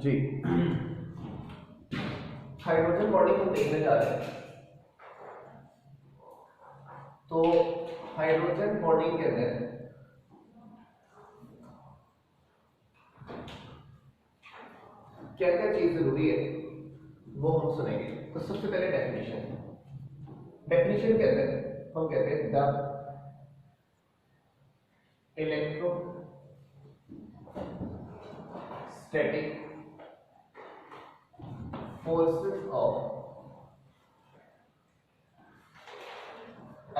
जी hydrogen bonding हम देखने जा रहे हैं। तो हाइड्रोजन बॉन्डिंग के अंदर क्या क्या चीज जरूरी है वो हम सुनेंगे। तो सबसे पहले डेफिनेशन के अंदर हम कहते हैं the electrostatic forces of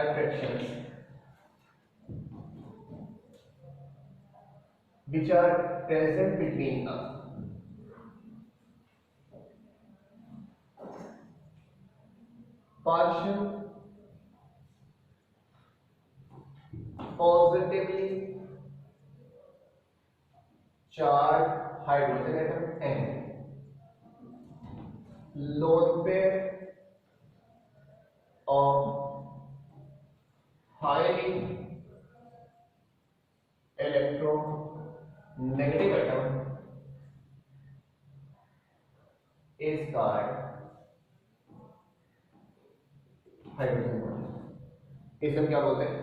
attraction which are present between a partial positively charged hydrogen atom and lone pair of highly electronegative atom is called hydrogen bonding. इसे हम क्या बोलते हैं?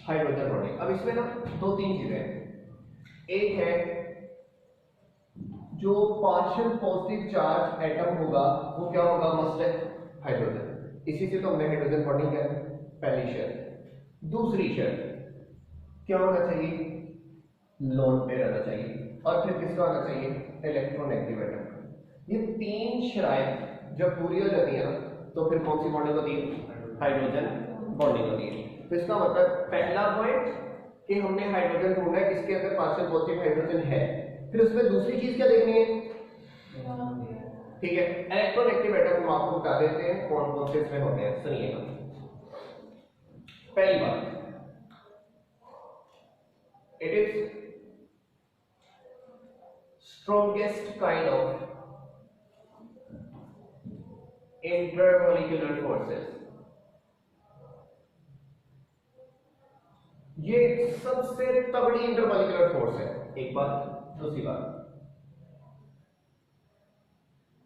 Hydrogen bonding. अब इसमें ना दो तीन चीजें हैं। एक है जो पार्शियल पॉजिटिव चार्ज एटम होगा वो क्या होगा? मस्ट है हाइड्रोजन। इसी से तो हमने हाइड्रोजन बॉन्डिंग किया। पहली शर्त। दूसरी शर्त क्या होना चाहिए? लोन पेयर आना चाहिए। और फिर किसका आना चाहिए? Electronegative atom. ये तीन शर्तें जब पूरी हो जाती है ना तो फिर कौन सी बॉन्डिंग होती है? हाइड्रोजन बॉन्डिंग होती है। तो इसका मतलब पहला पॉइंट कि हमने हाइड्रोजन ढूंढना है किसके अंदर पार्शियल पॉजिटिव हाइड्रोजन है। फिर उसमें दूसरी चीज क्या देखनी है? ठीक है, इलेक्ट्रोनेगेटिव एटम हम आपको बता देते हैं कौन कौन से इसमें होते हैं। सुनिएगा। पहली बात, it is strongest kind of intermolecular forces. ये सबसे तगड़ी इंटरमॉलिक्यूलर फोर्स है। एक बात। दूसरी बात,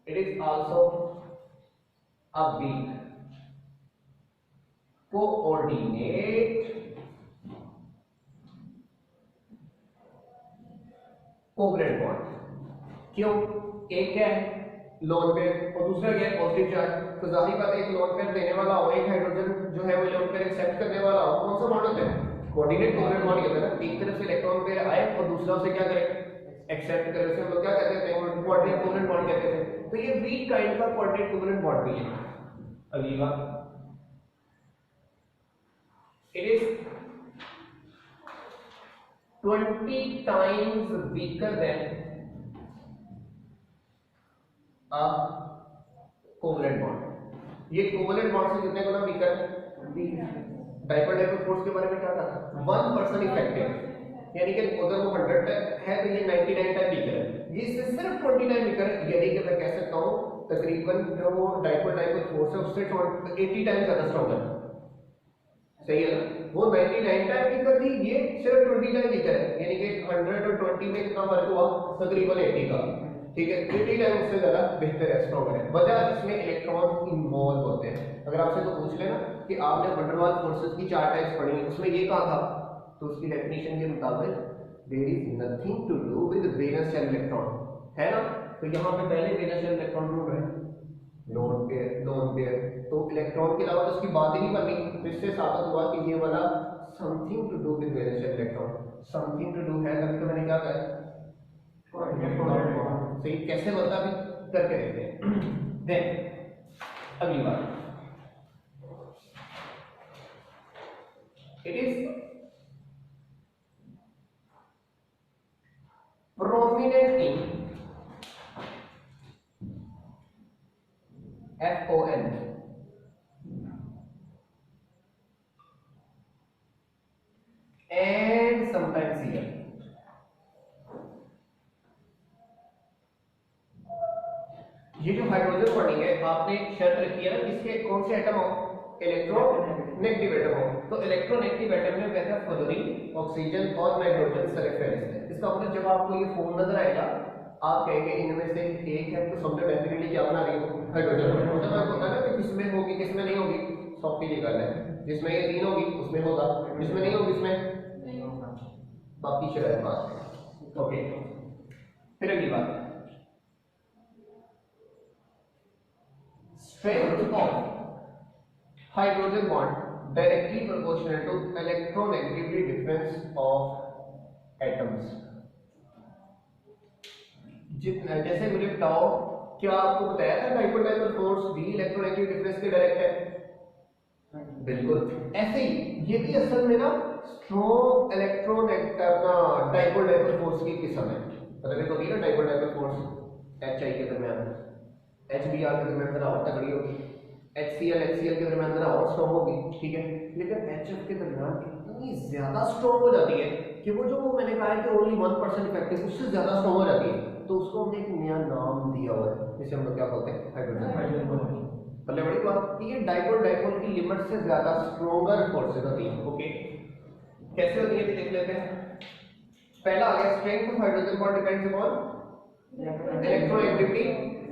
it is also a weak coordinate covalent bond. क्यों? एक है लोन पेयर और दूसरा क्या है? Positive charge. तो जाहिर बात है एक लोन पेयर देने वाला हो, एक हाइड्रोजन जो है वो लोन पेयर एक्सेप्ट करने वाला हो, कौन सा बॉन्ड होता है? कोऑर्डिनेट कोवलेंट बॉन्ड कहते हैं ना। एक तरफ से इलेक्ट्रॉन पेयर आए और दूसरा उसे क्या करे? एक्सेप्ट करे। उसे हम लोग क्या कहते हैं? कोऑर्डिनेट कोवलेंट बॉन्ड कहते थे। तो ये वीक काइंड का कोऑर्डिनेट कोवलेंट बॉन्ड भी है। अगली बात, it is 20 times weaker than a covalent bond. ये कोवलेंट बॉन्ड से कितने गुना वीकर है? डाइपोल डाइपोल फोर्स के बारे में क्या था? 1% इफेक्टिव, यानी कि अगर वो 100 है तो ये 99 टाइम वीकर है। ये इससे सिर्फ 20 टाइम वीकर है। यानी कि मैं कह सकता हूं तकरीबन जो वो डाइपोल डाइपोल फोर्स है उससे 80 टाइम ज्यादा स्ट्रांग है। सही है ना? वो 99 टाइम वीकर थी, ये सिर्फ 20 टाइम वीकर है। यानी कि 100 और 20 में कितना फर्क हुआ? तकरीबन 80 का। ठीक है, 80 टाइम उससे ज्यादा बेहतर है, स्ट्रांग है। वजह इसमें इलेक्ट्रॉन इन्वॉल्व होते हैं। अगर आपसे तो पूछ लेना कि आपने वंडरवाल फोर्सेस की 4 टाइप्स पढ़ी हैं, उसमें ये कहा था? तो उसकी डेफिनेशन के मुताबिक there is nothing to do with valence shell electron, है ना? तो यहां पे पहले वैलेंस शेल इलेक्ट्रॉन ढूंढ रहे हैं, लोन पेयर। तो इलेक्ट्रॉन के अलावा तो उसकी बात ही नहीं करनी। तो इससे साबित हुआ कि ये वाला something to do with valence shell electron, something to do है। तभी तो मैंने क्या कहा? सही। कैसे बनता भी करके देखते हैं। देन अगली बात, it is prominent in FON and sometimes here। ये जो हाइड्रोजन बॉन्डिंग है आपने शर्त रखी है ना, किसके कौन से एटम हो? इलेक्ट्रो नेगेटिव एटम हो, तो इलेक्ट्रोनेगेटिव एटम में कहता है फ्लोरीन, ऑक्सीजन और नाइट्रोजन सारे फेरस है। इसका मतलब जब आपको ये फोन नजर आएगा आप कहेंगे इनमें से एक है, तो समझो डेफिनेटली क्या बना रही हो, हाइड्रोजन। मतलब आपको पता है ना कि किसमें होगी किसमें नहीं होगी, सॉफ्टी निकाल है, जिसमें ये तीन होगी उसमें होगा, जिसमें नहीं होगी उसमें बाकी शायद बात। ओके, फिर अगली बात, strength of hydrogen bond directly proportional to electronegativity difference of atoms. जितना जैसे मुझे बताओ, क्या आपको बताया था डाइपोल डाइपोल फोर्स भी इलेक्ट्रोनेगेटिव डिफरेंस के डायरेक्ट है? बिल्कुल ऐसे ही ये भी असल में ना स्ट्रॉन्ग इलेक्ट्रोनेगेटिव अपना डाइपोल डाइपोल फोर्स की किस्म है। मतलब ये तो भी ना dipole dipole force H I के दरमियान, एच बी आर के दरमियान जरा और तगड़ी होगी, HCl के दरमियान जरा और स्ट्रॉन्ग होगी, ठीक है। लेकिन HF के दरमियान इतनी ज्यादा स्ट्रॉन्ग हो जाती है कि वो जो मैंने कहा है कि ओनली 1% इफेक्टिव, उससे ज्यादा स्ट्रॉन्ग हो जाती है, तो उसको हमने एक नया नाम दिया हुआ है, जिसे हम लोग क्या बोलते हैं, हाइड्रोजन बॉन्ड। मतलब बड़ी बात कि ये डाइपोल डाइपोल की लिमिट से ज्यादा स्ट्रॉन्गर फोर्सेस होती हैं। ओके, कैसे होती है देख लेते हैं। पहला आ गया, strength of hydrogen bond depends upon electronegativity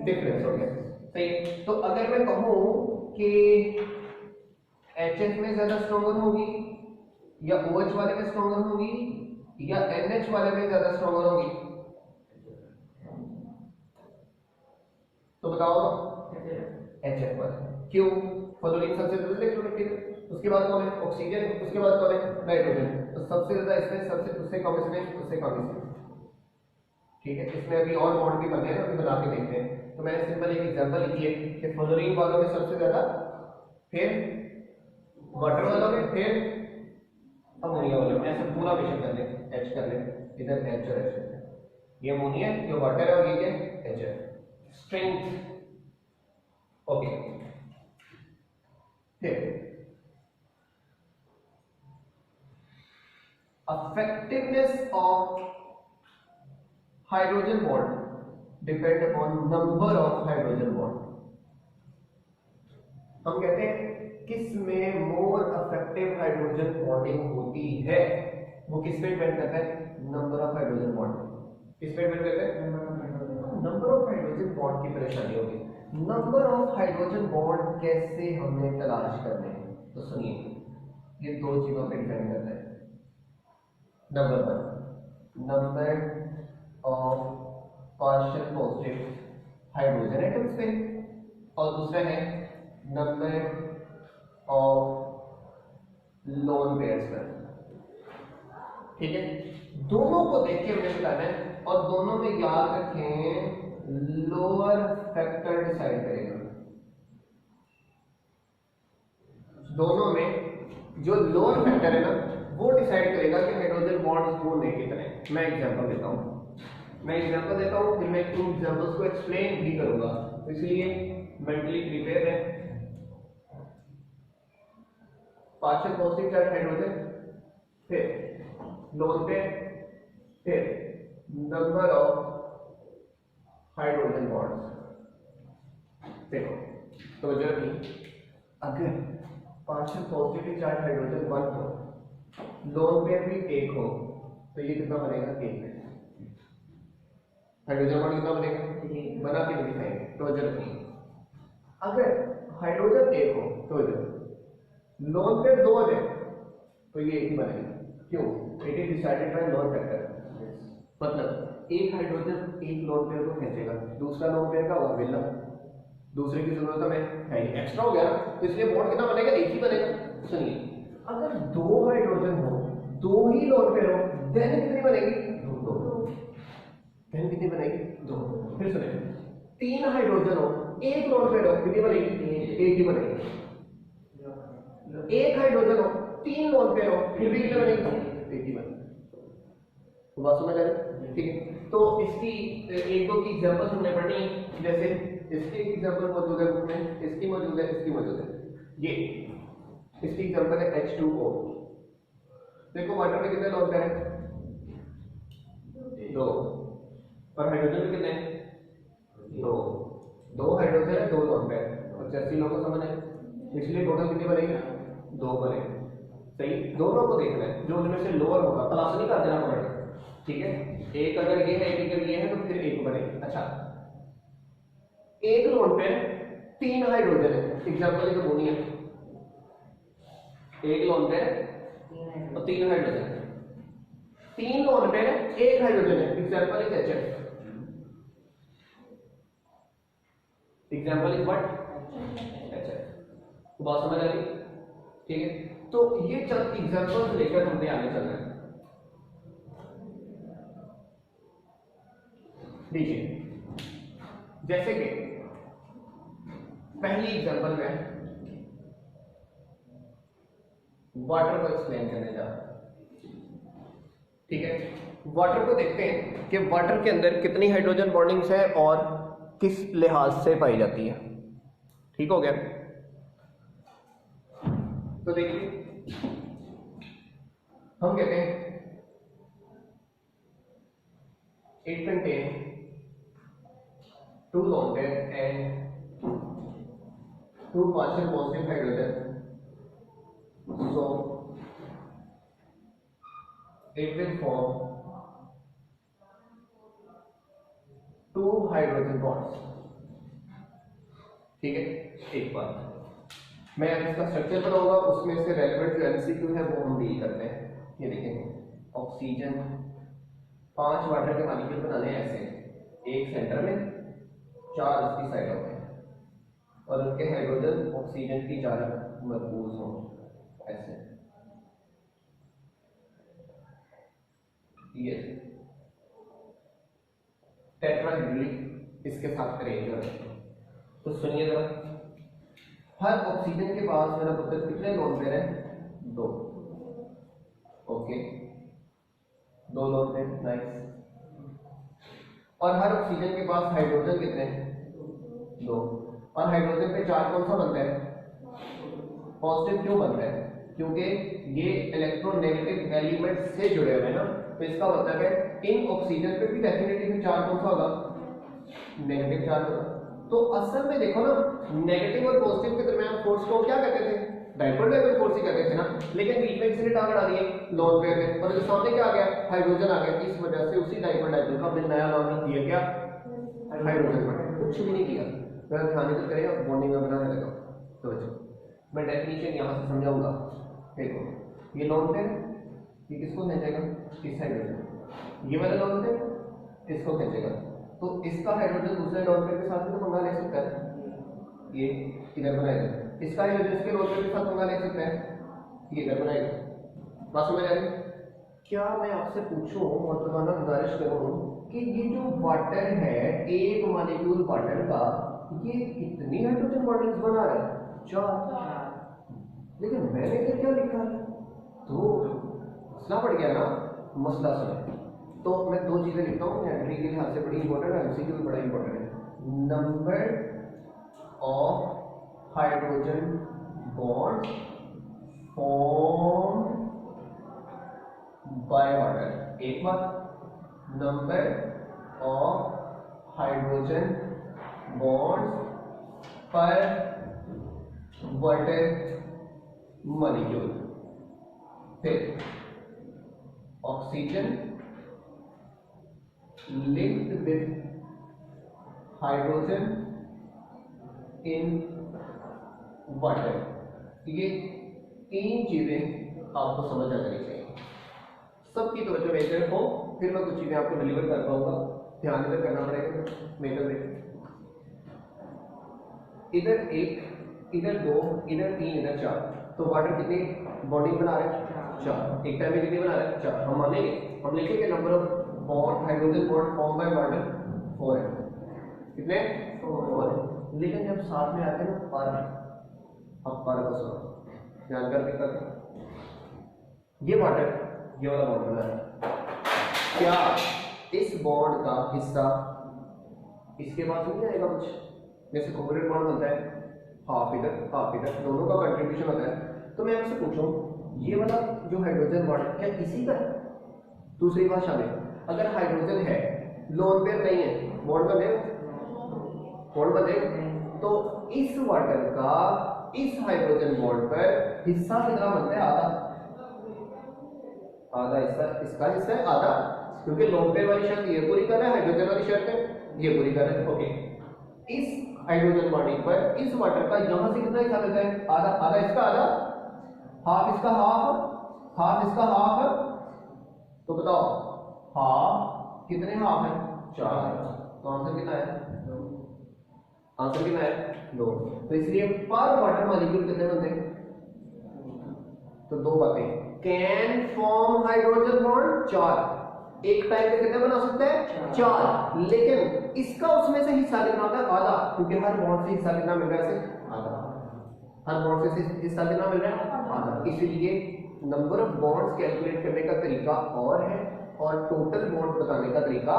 difference. हो गया सही है। तो अगर मैं कहूं कि HF में ज्यादा स्ट्रॉन्गर होगी या OH वाले में स्ट्रॉन्गर होगी या NH वाले में ज्यादा स्ट्रॉन्गर होगी, तो बताओ। HF वाले। क्यों? फ्लोरीन सबसे ज्यादा इलेक्ट्रोनेगेटिव है, उसके बाद कौन है, ऑक्सीजन, उसके बाद कौन है, नाइट्रोजन। तो सबसे ज्यादा इसमें सबसे उससे कम इसमें उससे कम इसमें, ठीक है। इसमें अभी और बॉन्ड भी बनने हैं, अभी बना के देखते हैं। तो मैंने सिंपल एक एग्जांपल लिखी है कि फ्लोरीन वालों में सबसे ज्यादा, फिर वाटर वालों में, फिर अमोनिया वालों में। ऐसे पूरा मिश्रण कर ले, H कर ले, इधर H और H कर ले, ये अमोनिया, ये वाटर है और ये क्या है, H है। Strength, okay. फिर effectiveness of hydrogen bond depend upon number of hydrogen bond। हम कहते हैं किस में मोर इफेक्टिव हाइड्रोजन बॉन्डिंग होती है, वो किस पे डिपेंड करता है, नंबर ऑफ हाइड्रोजन बॉन्ड। किस पे डिपेंड करता है, नंबर ऑफ हाइड्रोजन बॉन्ड की परेशानी होगी। नंबर ऑफ हाइड्रोजन बॉन्ड कैसे हमें तलाश करने हैं, तो सुनिए, ये दो चीजों पे डिपेंड करता है। Number one, number of partial positive hydrogen atoms पे, और दूसरा है नंबर ऑफ लोन पेयर्स पर, ठीक है। दोनों को देख के हमें बताना है, और दोनों में याद रखें लोअर फैक्टर डिसाइड करेगा। दोनों में जो लोअर फैक्टर है ना, वो डिसाइड करेगा कि हाइड्रोजन बॉन्ड्स होने कितने। मैं एग्जांपल देता हूं, फिर मैं इन एग्जांपल्स को एक्सप्लेन भी करूंगा, इसलिए मेंटली प्रिपेयर है। पार्शियल पॉजिटिव चार्ज हाइड्रोजन, फिर लोन पेयर, फिर नंबर ऑफ हाइड्रोजन बॉन्ड्स। देखो तो जरूरी, अगर पार्शियल पॉजिटिव चार्ज हाइड्रोजन 1 हो, लोन पेयर भी 1 हो, तो ये कितना बनेगा, 1 है। हाइड्रोजन बॉन्ड कितना बनेगा, बना के दिखाएंगे, तो जरूरी। अगर हाइड्रोजन 1 हो तो लोन पेयर 2 है, तो ये 1 ही बनेगा। क्यों? It is decided by loan factor. मतलब एक हाइड्रोजन एक लोन पेयर को खींचेगा, दूसरा लोन पेयर का होगा विलम, दूसरे की जरूरत हमें है ही, एक्स्ट्रा हो गया ना, तो इसलिए बॉन्ड कितना बनेगा, 1 ही बनेगा। सुनिए, अगर 2 हाइड्रोजन हो, 2 ही लोन पेयर हो, देन कितनी बनेगी, 2। देन कितनी बनेगी, 2। फिर सुनिए, 3 हाइड्रोजन हो, 1 लोन पेयर हो, कितनी बनेगी, 1 ही बनेगी। 1 हाइड्रोजन हो, 3 लोन पेयर हो, फिर भी कितनी बनेगी, 1 ही बनेगी। तो बात समझ आ रही, ठीक है। तो इसकी एक दो की एग्जांपल हमने पढ़नी है, जैसे इसकी एग्जांपल मौजूद है बुक में, इसकी मौजूद है, इसकी मौजूद है। ये इसकी एग्जांपल है H2O। देखो वाटर में कितने लोन पेयर हैं, 2, और हाइड्रोजन में कितने हैं, 2 हाइड्रोजन है, 2 लोन पेयर, और जैसे लोगों को समझ है, इसलिए टोटल कितने बनेंगे, दो बने, सही, दोनों को देखना है, जो उनमें से लोअर होगा प्लस नहीं कर देना पड़ेगा, ठीक है। एक अगर ये है, एक अगर ये है, तो फिर एक बनेगा। अच्छा, एक लोन पे 3 हाइड्रोजन है, एग्जांपल ये तो बोनी है, एक लोन पे और 3 हाइड्रोजन, 3 लोन पे 1 हाइड्रोजन है, example is HF, example is what, HF। तो बात समझ आ गई, ठीक है। तो ये चंद एग्जांपल्स लेकर हमने आगे चलना है। देखिए, जैसे कि पहली एग्जांपल में वाटर को एक्सप्लेन करने जा रहा हूं, ठीक है। वाटर को देखते हैं कि वाटर के अंदर कितनी हाइड्रोजन बॉन्डिंग्स है और किस लिहाज से पाई जाती है, ठीक हो गया। तो देखिए, हम कहते हैं it contain 2 lone pair and 2 partial positive hydrogen, so it will form 2 hydrogen bonds, ठीक है। एक बात मैं इसका स्ट्रक्चर बनाऊंगा, उसमें से रेलेवेंट जो एमसीक्यू है वो हम डील करते हैं। ये देखेंगे, ऑक्सीजन 5 वाटर के मॉलिक्यूल बनाने हैं ऐसे, एक सेंटर में, 4 उसकी साइडों में, और उनके हाइड्रोजन ऑक्सीजन की जानब मरकूज हों ऐसे, ये टेट्राहेड्रली इसके साथ अरेंज हो रहे हैं। तो सुनिए जरा, हर ऑक्सीजन के पास मेरा पुत्र कितने लोन पेयर है? 2, ओके, 2 लोन पेयर, नाइस। और हर ऑक्सीजन के पास हाइड्रोजन कितने हैं? 2। और हाइड्रोजन पे चार्ज कौन सा बनता है? पॉजिटिव। क्यों बनता है? क्योंकि ये इलेक्ट्रोनेगेटिव एलिमेंट से जुड़े हुए हैं ना, तो इसका मतलब है इन ऑक्सीजन पे भी डेफिनेटली चार्ज कौन सा होगा? नेगेटिव चार्ज होगा। तो असल में देखो ना, नेगेटिव और पॉजिटिव के दरमियान फोर्स को क्या कहते थे? डाइपोल डाइपोल फोर्स ही कहते थे ना, लेकिन बीच में किसी ने टांग अड़ा दिए लोन पेयर में, और जो सामने क्या आ गया? हाइड्रोजन आ गया। इस वजह से उसी डाइपोल डाइपोल का हमने नया नाम रख दिया, क्या? Hydrogen bond. कुछ भी नहीं किया, मैं ध्यान नहीं करेगा, बॉन्डिंग में बनाने लगा। तो मैं डेफिनेशन यहां से समझाऊंगा। देखो, ये लोन पेयर ये किसको खींचेगा? इस हाइड्रोजन। ये वाला लोन पेयर इसको खींचेगा, तो इसका हाइड्रोजन दूसरे लोन पेयर के साथ में तो पंगा ले सकता है, ये इधर बनाएगा। इसका हाइड्रोजन इसके लोन पेयर के साथ पंगा ले सकता है, ये इधर बनाएगा। बात समझ आ गई? क्या मैं आपसे पूछूं और तुम्हारा गुजारिश करूं कि ये जो वाटर है, एक मॉलिक्यूल वाटर का, ये कितनी हाइड्रोजन बॉन्डिंग्स बना रहा है? 4। लेकिन मैंने तो क्या लिखा है? तो मसला पड़ गया ना। मसला सुनो, तो मैं 2 चीजें लिखता हूँ एंट्री के लिहाज से बड़ी इंपॉर्टेंट है, एमसीक्यू भी बड़ा इंपॉर्टेंट है। Number of hydrogen bond form by water, एक बात। नंबर ऑफ हाइड्रोजन बॉन्ड्स पर वाटर मॉलिक्यूल। फिर oxygen linked with hydrogen in water. ये 3 चीजें आपको समझ आ जानी चाहिए। सबकी तवज्जो मेरी तरफ हो, फिर मैं कुछ चीजें आपको डिलीवर कर पाऊंगा। ध्यान इधर करना पड़ेगा मेरे में। इधर 1, इधर 2, इधर 3, इधर 4। तो वाटर कितनी बॉन्डिंग बना रहे हैं? 4। एक टाइम में कितनी बना रहे हैं? 4। हम मानेंगे, हम लिखेंगे number of bond hydrogen bond form by water 4 है। कितने? 4 है। लेकिन जब साथ में आते हैं ना पर, अब पर को सुनो ध्यान करके करते, ये वाटर ये वाला बॉन्ड बना है, क्या इस बॉन्ड का हिस्सा इसके पास नहीं आएगा? कुछ जैसे कोवलेंट बॉन्ड बनता है, हाफ इधर हाफ इधर, दोनों का कंट्रीब्यूशन होता है। तो मैं आपसे पूछूं, ये वाला जो हाइड्रोजन बॉन्ड क्या इसी का? दूसरी भाषा में, अगर हाइड्रोजन है, लोन पेयर नहीं है, बॉन्ड बने, बॉन्ड बने, तो इस वाटर का इस हाइड्रोजन बॉन्ड पर हिस्सा कितना बनता है? आधा हिस्सा, इसका हिस्सा है आधा, क्योंकि लोन पेयर वाली शर्त ये पूरी कर रहा है, हाइड्रोजन वाली शर्त है ये पूरी कर रहा है। ओके, इस हाइड्रोजन बॉन्डिंग पर इस वाटर का यहां से कितना हिस्सा मिलता है? आधा, आधा इसका आधा, हाफ इसका हाफ, हाफ इसका हाफ, तो बताओ हाफ कितने हाफ है? 4। तो आंसर कितना है? आंसर कितना है? 2। तो इसलिए पर वाटर मॉलिक्यूल कितने बनते हैं? तो 2 बातें, कैन फॉर्म हाइड्रोजन बॉन्ड 4, एक टाइम पे कितने बना सकते हैं? 4। लेकिन इसका उसमें से हिस्सा कितना होता है? आधा, क्योंकि हर बॉन्ड से हिस्सा कितना मिल रहा है? आधा, हर बॉन्ड से हिस्सा कितना मिल रहा है? आधा। इसलिए नंबर ऑफ बॉन्ड्स कैलकुलेट करने का तरीका और है और टोटल बॉन्ड बताने का तरीका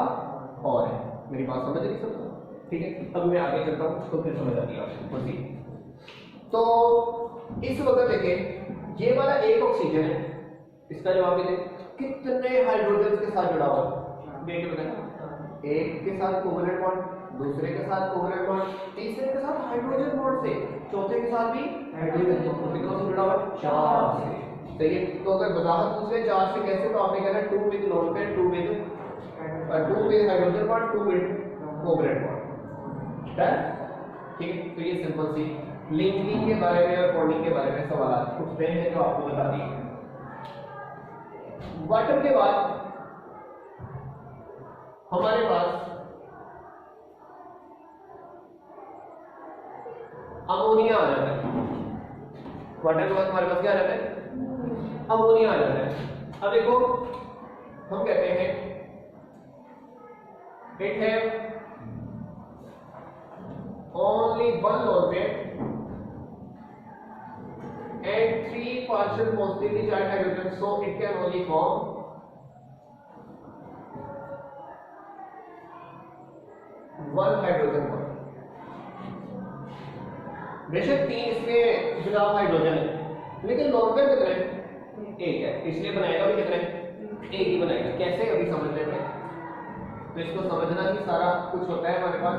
और है। मेरी बात समझ रही सबको? ठीक है, अब मैं आगे चलता हूं तो फिर समझ आती है आपको। तो इस वक्त देखिए, ये वाला एक ऑक्सीजन है, इसका जवाब दे कितने हाइड्रोजन के साथ जुड़ा हुआ है? देख के बताएं, एक के साथ कोवलेंट बॉन्ड, दूसरे के साथ कोवलेंट बॉन्ड, तीसरे के साथ हाइड्रोजन बॉन्ड से, चौथे के साथ भी हाइड्रोजन बॉन्ड, कितना से जुड़ा हुआ है? 4 से। सही है। तो अगर वजाहत पूछे 4 से कैसे, तो आपने कहना 2 with lone pair, 2 with hydrogen bond, 2 with covalent bond. ठीक है। तो ये सिंपल सी लिंकिंग के बारे में और बॉन्डिंग के बारे में सवाल पूछते हैं जो आपको बता दिए। वाटर के बाद हमारे पास अमोनिया आ जाता है। वाटर के बाद हमारे पास क्या आ जाता है? अमोनिया आ जाता है। अब देखो, हम कहते हैं इट है only one lone pair and 3 partial positively charged hydrogens, so it can only form one hydrogen bond। बेशक 3 इसमें जुड़ा हाइड्रोजन है, लेकिन लोन पेयर कितने हैं? 1 है, इसलिए बनाएगा भी कितने? 1 ही बनाएगा। कैसे अभी समझ लेते हैं। तो इसको समझना ही सारा कुछ होता है हमारे पास।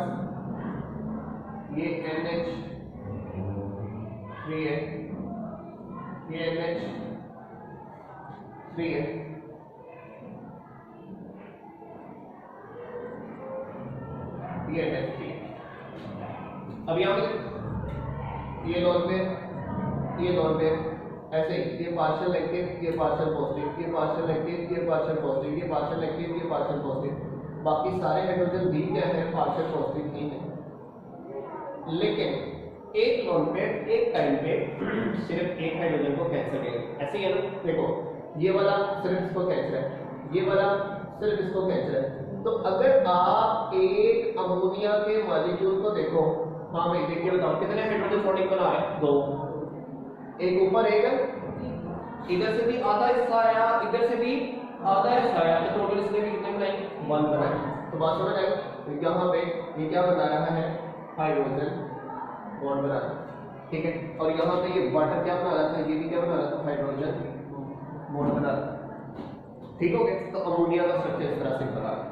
ये NH3 है, ये NH3 है, ये NH3 है। अब यहाँ पे ये लोन पे, ये लोन पे, ऐसे ये पार्शियल नेगेटिव, ये पार्शियल पॉजिटिव, ये पार्शियल नेगेटिव, ये पार्शियल पॉजिटिव, ये पार्शियल नेगेटिव, ये पार्शियल पॉजिटिव। बाकी सारे हाइड्रोजन भी क्या है? पार्शियल पॉजिटिव ही है। लेकिन एक लोन पे एक टाइम पे सिर्फ एक हाइड्रोजन को कैंसिल करेगा। ऐसे ही है ना? देखो, ये वाला सिर्फ इसको कैंसिल है, ये वाला सिर्फ इसको कैंसिल है। तो अगर आप एक अमोनिया के मॉलिक्यूल को देखो, हाँ भाई देखिए, बताओ कितने हाइड्रोजन बॉन्डिंग बना रहा है? 2। एक ऊपर एक, इधर से भी आधा हिस्सा आया, इधर से भी आधा हिस्सा आया, तो टोटल इसने भी कितने बनाए? 1 बनाए। तो बात समझ आएगा। तो यहाँ पे ये क्या बना रहा है? हाइड्रोजन बॉन्ड बना रहा है। ठीक है। और यहाँ पे ये वाटर क्या बना रहा था? ये भी क्या बना रहा था? हाइड्रोजन बॉन्ड बना रहा था। ठीक हो गया। तो अमोनिया का स्ट्रक्चर इस तरह से बना रहा है।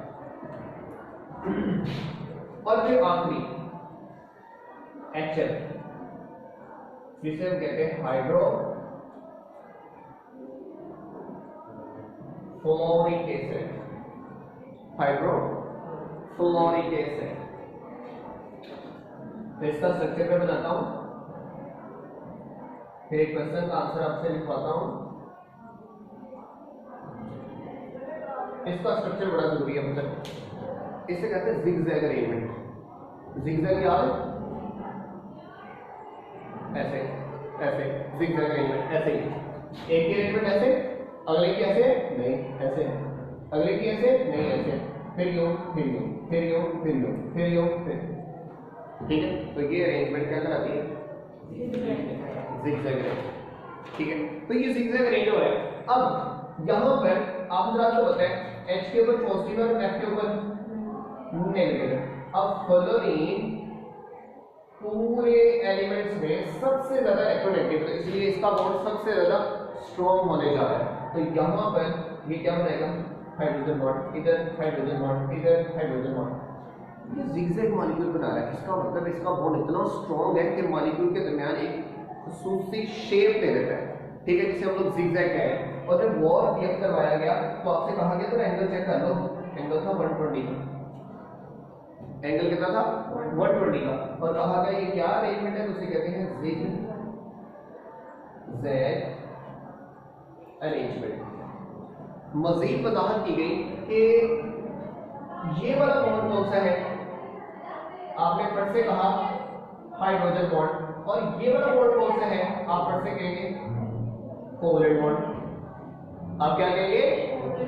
और फिर आखिरी HL, जिसे हम कहते हैं hydro fluoric acid, hydro fluoric acid. तो इसका स्ट्रक्चर मैं बनाता हूं, फिर एक क्वेश्चन का आंसर आपसे लिखवाता हूं। इसका स्ट्रक्चर बड़ा जरूरी है, मतलब इसे कहते हैं जिगजैग अरेंजमेंट। जिगजैग याद है? ऐसे ऐसे जिगजैग अरेंजमेंट, ऐसे ही। एक की अरेंजमेंट ऐसे, अगले की ऐसे नहीं, ऐसे, अगले की ऐसे नहीं, ऐसे, फिर यूं, फिर यूं, फिर यूं, फिर यूं, फिर यूं, फिर। ठीक है। तो ये अरेंजमेंट क्या कराती है? Zigzag arrangement. ठीक है। तो ये जिगजैग अरेंज हो रहा है। अब यहाँ पर आप जरा तो बताएं, H के ऊपर पॉजिटिव और F के ऊपर नेगेटिव। अब फ्लोरीन पूरे एलिमेंट्स में सबसे ज्यादा इलेक्ट्रोनेगेटिव है, इसलिए इसका बॉन्ड सबसे ज्यादा स्ट्रॉन्ग होने जा रहा है। तो यहाँ पर ये क्या बनाएगा? हाइड्रोजन बॉन्ड, इधर हाइड्रोजन बॉन्ड, इधर हाइड्रोजन बॉन्ड। ये जिगजैग मॉलिक्यूल बना रहा है। इसका मतलब इसका बॉन्ड इतना स्ट्रॉन्ग है कि मॉलिक्यूल के दरमियान एक खसूसी शेप दे देता है, ठीक है, जिसे हम लोग zigzag कह रहे हैं। और जब वॉर रिएक्ट करवाया गया तो आपसे कहा गया तो एंगल चेक कर लो, एंगल था 120 का, एंगल कितना था 120 का, और कहा गया ये क्या अरेंजमेंट है, तो उसे कहते हैं zigzag अरेंजमेंट। मजीद वजाहत की गई कि ये वाला बॉन्ड कौन सा है, आपने फिर से कहा हाइड्रोजन बॉन्ड, और ये वाला बॉन्ड कौन सा है, आप फिर से कहेंगे कोवलेंट बॉन्ड। आप क्या कहेंगे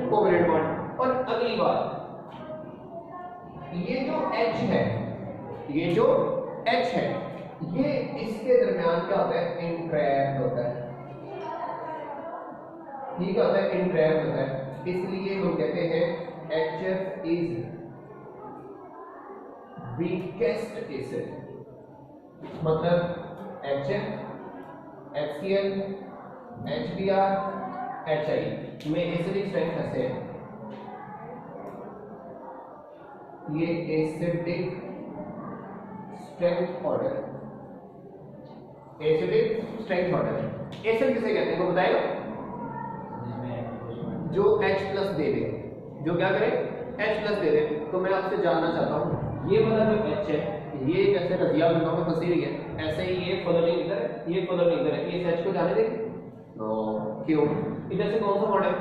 कोवलेंट बॉन्ड। और अगली बात, ये जो H है, ये जो H है, ये इसके दरमियान क्या होता है, इंट्रैप्ड होता है, ठीक होता है, इंट्रैप्ड होता है, इसलिए हम कहते हैं HF इज वीकेस्ट एसिड। मतलब HF, HCl, HBr, HI में एसिडिक स्ट्रेंथ ऐसे है, ये acidic strength order, acidic strength order. Acid किसे कहते हैं, वो बताएगा, जो H प्लस दे दे, जो क्या करे H प्लस दे दे। तो मैं आपसे जानना चाहता हूँ, ये वाला जो H है, ये कैसे रजिया बिंदुओं में फंसी हुई है, ऐसे ही ये फलोरिन इधर है, ये फलोरिन इधर है, ये H को जाने देंगे, क्यों, इधर से कौन सा बॉन्ड है,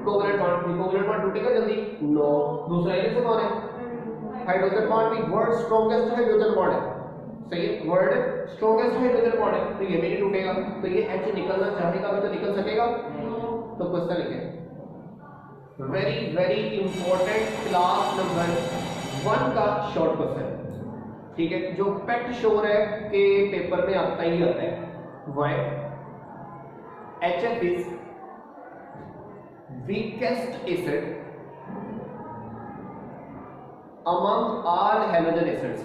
कोवलेंट बॉन्ड, कोवलेंट बॉन्ड टूटेगा जल्दी, नो। दूसरा इधर से कौन है, हाइड्रोजन बॉन्ड, भी वर्ल्ड स्ट्रॉन्गेस्ट हाइड्रोजन बॉन्ड है, सही है, वर्ल्ड स्ट्रॉन्गेस्ट हाइड्रोजन बॉन्ड है, तो ये भी नहीं टूटेगा, तो ये H निकलना चाहेगा भी तो निकल सकेगा। तो क्वेश्चन लिखे, very very important class number 1 का शॉर्ट क्वेश्चन, ठीक है, जो पेट श्योर है कि पेपर में आता ही आता है। Why HF is weakest acid among all halogen acids.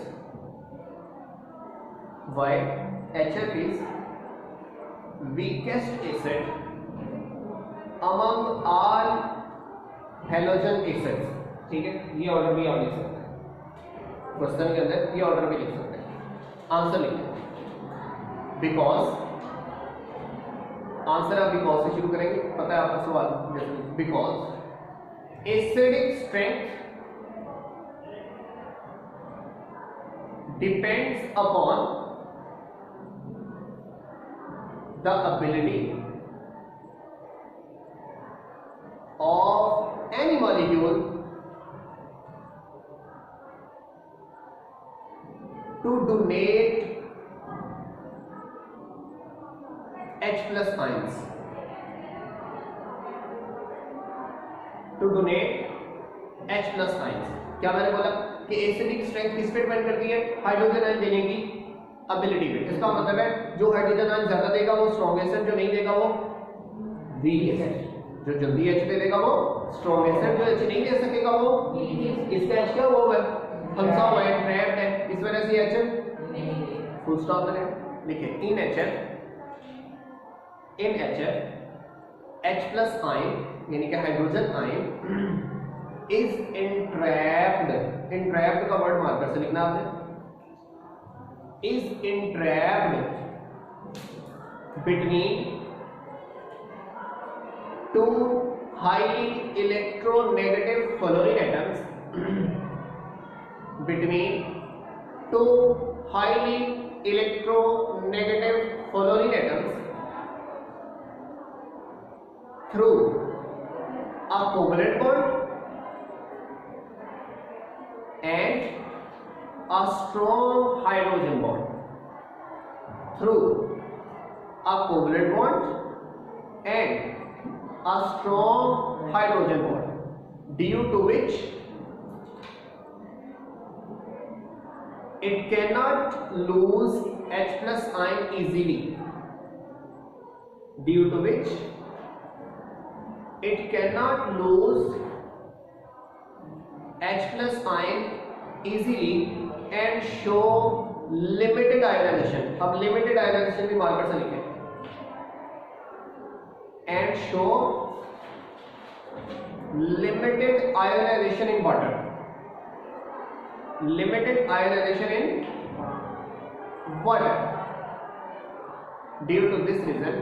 Why HF is weakest acid among all halogen acids, ठीक है, ये ऑर्डर भी आप लिख सकते हैं, क्वेश्चन के अंदर ये ऑर्डर भी लिख सकते हैं। आंसर लिखें, बिकॉज, आंसर आप बिकॉज से शुरू करेंगे, पता है आपका सवाल, because acidic strength depends upon the ability of any molecule to donate H plus ions, to donate H plus ions। क्या मैंने बोला कि एसिडिक स्ट्रेंथ किस पे डिपेंड करती है, हाइड्रोजन आयन देने की एबिलिटी पे। इसका मतलब है जो हाइड्रोजन आयन ज्यादा देगा वो स्ट्रॉन्ग एसिड, जो नहीं देगा वो वीक एसिड, जो जल्दी H दे देगा वो स्ट्रॉन्ग एसिड, जो H नहीं दे सकेगा वो इसका H क्या हुआ है, फंसा हुआ है, ट्रैप्ड है, इस वजह से H फुल स्टॉप मैंने लिखे। In HF, in HF H plus ion यानी कि hydrogen ion is entrapped, entrapped का वर्ड मार्कर से लिखना आपने, is entrapped between two highly electronegative fluorine atoms, between two highly electronegative fluorine atoms through a covalent bond and a strong hydrogen bond, through a covalent bond and a strong hydrogen bond, due to which it cannot lose H plus ion easily, due to which it cannot lose H plus ion easily and show limited ionization। अब limited ionization भी marker से लिखें, and show limited ionization in water, limited ionization in water। Due to this reason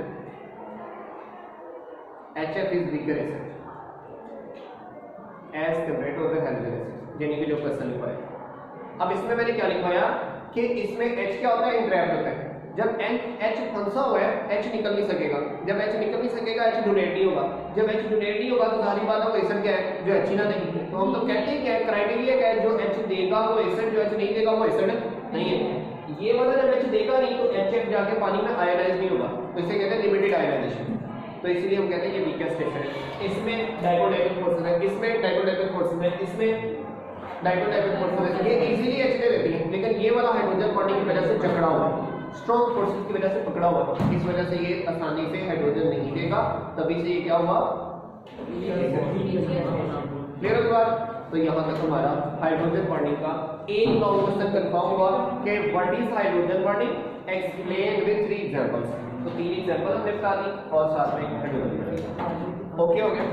HF is weaker acid as compare to other hydrogen acid, यानी कि जो question लिखा है। अब इसमें मैंने क्या लिखवाया कि इसमें H क्या होता है, इंट्रैप्ट होता है। जब H फंसा हुआ है H निकल नहीं सकेगा, जब H निकल नहीं सकेगा H डोनेट नहीं होगा, जब H डोनेट नहीं होगा तो सारी बात है वो एसिड क्या है, जो H ही ना नहीं। तो हम तो कहते हैं क्या है, क्राइटेरिया क्या है, जो H देगा वो एसिड, जो H नहीं देगा वो एसिड नहीं है। ये वाला जब H देगा नहीं तो HF जाके पानी में आयनाइज नहीं होगा, तो इसे कहते हैं लिमिटेड आयनाइजेशन। तो इसलिए हम कहते हैं ये वीकेस्ट एसिड है। इसमें डाइकोडाइपिल फोर्सेस है, इसमें डाइकोडाइपिल फोर्सेस है, इसमें डाइकोडाइपिल फोर्सेस है। ये इजीली H ले लेती है, लेकिन ये वाला हाइड्रोजन बॉन्डिंग की वजह से जकड़ा हुआ है, स्ट्रॉन्ग फोर्सेस की वजह से पकड़ा हुआ है, इस वजह से ये आसानी से हाइड्रोजन नहीं देगा, तभी से ये क्या हुआ, क्लियर हो बात। तो यहाँ तक हमारा हाइड्रोजन बॉन्डिंग का एक लॉन्ग क्वेश्चन कंफर्म हुआ कि what is hydrogen bonding, explain with 3 examples. तो 3 एग्जांपल हमने बता दी और साथ में हाइड्रोजन बॉन्डिंग। ओके हो गया।